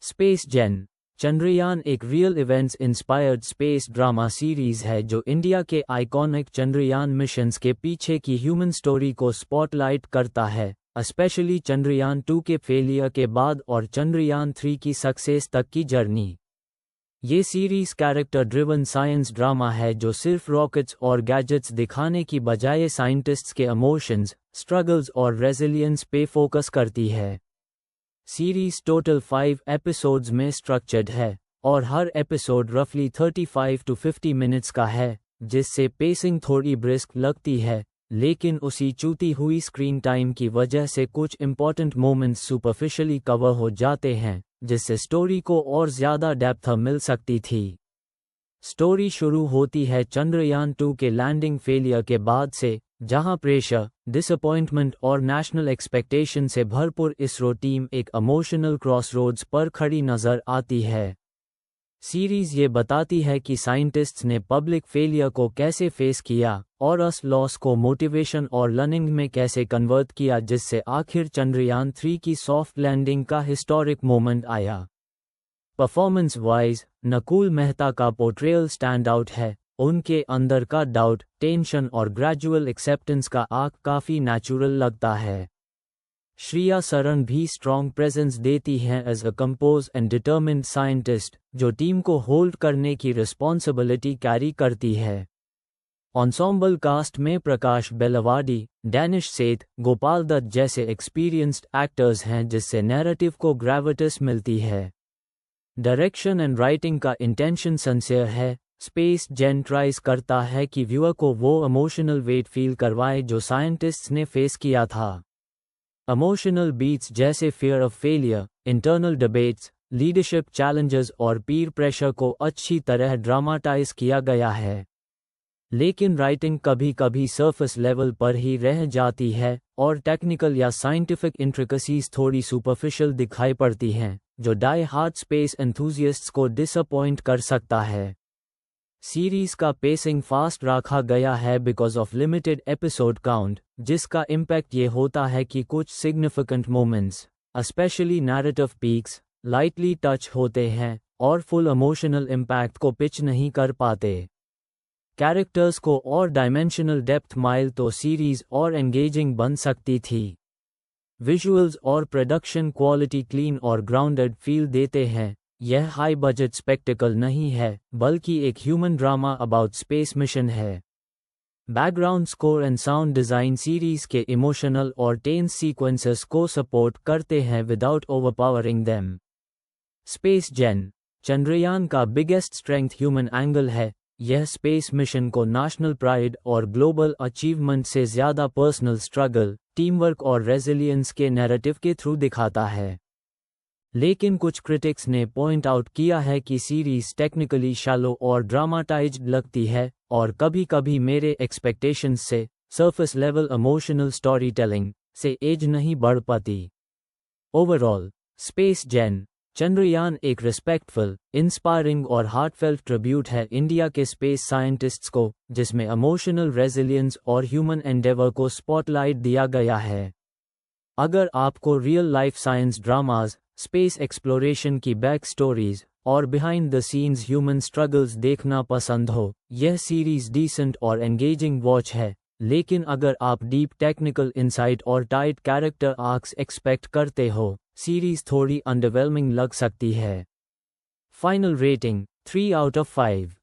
Space gen Chandrayaan एक real events inspired space drama series है जो इंडिया के आइकॉनिक चंद्रयान मिशंस के पीछे की ह्यूमन स्टोरी को स्पॉटलाइट करता है, स्पेशली चंद्रयान 2 के फेलियर के बाद और चंद्रयान 3 की सक्सेस तक की जर्नी। ये series character driven science drama है जो सिर्फ रॉकेट्स और गैजेट्स दिखाने की बजाय साइंटिस्ट्स के इमोशंस, स्ट्रगल्स और रेजिलियंस पे फोकस करती है। सीरीज टोटल 5 एपिसोड्स में स्ट्रक्चर्ड है और हर एपिसोड रफली 35 to 50 मिनट्स का है, जिससे पेसिंग थोड़ी ब्रिस्क लगती है, लेकिन उसी चूती हुई स्क्रीन टाइम की वजह से कुछ इंपॉर्टेंट मोमेंट्स सुपरफिशियली कवर हो जाते हैं, जिससे स्टोरी को और ज़्यादा डेप्थ मिल सकती थी। स्टोरी शुरू होती है चंद्रयान 2 के लैंडिंग फेलियर के बाद से, जहां प्रेशर, डिसअपॉइंटमेंट और नेशनल एक्सपेक्टेशन से भरपूर इसरो टीम एक इमोशनल क्रॉसरोड्स पर खड़ी नजर आती है। सीरीज ये बताती है कि साइंटिस्ट्स ने पब्लिक फेलियर को कैसे फेस किया और उस लॉस को मोटिवेशन और लर्निंग में कैसे कन्वर्ट किया, जिससे आखिर चंद्रयान 3 की सॉफ्ट लैंडिंग का हिस्टोरिक मोमेंट आया। परफॉर्मेंस वाइज नकुल मेहता का पोर्ट्रेयल स्टैंड आउट है। उनके अंदर का डाउट, टेंशन और ग्रेजुअल एक्सेप्टेंस का आर्क काफ़ी नेचुरल लगता है। श्रिया सरन भी स्ट्रॉन्ग प्रेजेंस देती हैं as a composed and determined scientist, जो टीम को होल्ड करने की रिस्पॉन्सिबिलिटी कैरी करती है। एंसेम्बल कास्ट में प्रकाश बेलवाडी, डैनिश सेठ, गोपाल दत्त जैसे एक्सपीरियंस्ड एक्टर्स हैं, जिससे नैरेटिव को ग्रेविtas मिलती है। डायरेक्शन एंड राइटिंग का इंटेंशन सिंसियर है। स्पेस जेन ट्राइज करता है कि व्यूअर को वो इमोशनल वेट फील करवाए जो साइंटिस्ट्स ने फेस किया था। इमोशनल बीट्स जैसे fear of failure, internal debates, leadership challenges और पीर प्रेशर को अच्छी तरह ड्रामाटाइज किया गया है। लेकिन राइटिंग कभी कभी सरफेस लेवल पर ही रह जाती है और टेक्निकल या साइंटिफिक इंट्रिकसीज थोड़ी सुपरफिशियल दिखाई पड़ती हैं, जो डाई हार्ड स्पेस एंथुजियास्ट्स को डिसअपॉइंट कर सकता है। सीरीज का पेसिंग फास्ट रखा गया है because of limited episode count, जिसका इम्पैक्ट ये होता है कि कुछ significant moments, specially narrative peaks, lightly touch होते हैं और फुल इमोशनल इम्पैक्ट को पिच नहीं कर पाते। कैरेक्टर्स को और डायमेंशनल डेप्थ माइल तो सीरीज और एंगेजिंग बन सकती थी। विजुअल्स और प्रोडक्शन क्वालिटी क्लीन और ग्राउंडेड फील देते हैं। यह हाई बजट स्पेक्टिकल नहीं है, बल्कि एक human drama about space mission है। Background score and sound design series के इमोशनल और टेंस सीक्वेंसेस को सपोर्ट करते हैं without overpowering them. Space gen Chandrayaan का बिगेस्ट स्ट्रेंथ ह्यूमन एंगल है। यह स्पेस मिशन को नेशनल प्राइड और ग्लोबल अचीवमेंट से ज़्यादा पर्सनल स्ट्रगल, टीमवर्क और रेजिलियंस के नैरेटिव के थ्रू दिखाता है। लेकिन कुछ क्रिटिक्स ने पॉइंट आउट किया है कि सीरीज टेक्निकली शैलो और ड्रामाटाइज्ड लगती है और कभी-कभी मेरे एक्सपेक्टेशंस से, surface level emotional story telling से एज नहीं बढ़ पाती। ओवरऑल, स्पेस जेन चंद्रयान एक रिस्पेक्टफुल, इंस्पायरिंग और हार्टफेल्ट ट्रिब्यूट है इंडिया के स्पेस साइंटिस्ट्स को, जिसमें इमोशनल रेजिलियंस और ह्यूमन एंडेवर को स्पॉटलाइट दिया गया है। अगर आपको real life science dramas, space exploration की बैक स्टोरीज और behind the scenes human struggles देखना पसंद हो, यह सीरीज डिसेंट और एंगेजिंग वॉच है। लेकिन अगर आप डीप टेक्निकल इंसाइट और टाइट कैरेक्टर आर्क्स एक्सपेक्ट करते हो, सीरीज थोड़ी अंडरवेलमिंग लग सकती है। Final rating 3 out of 5।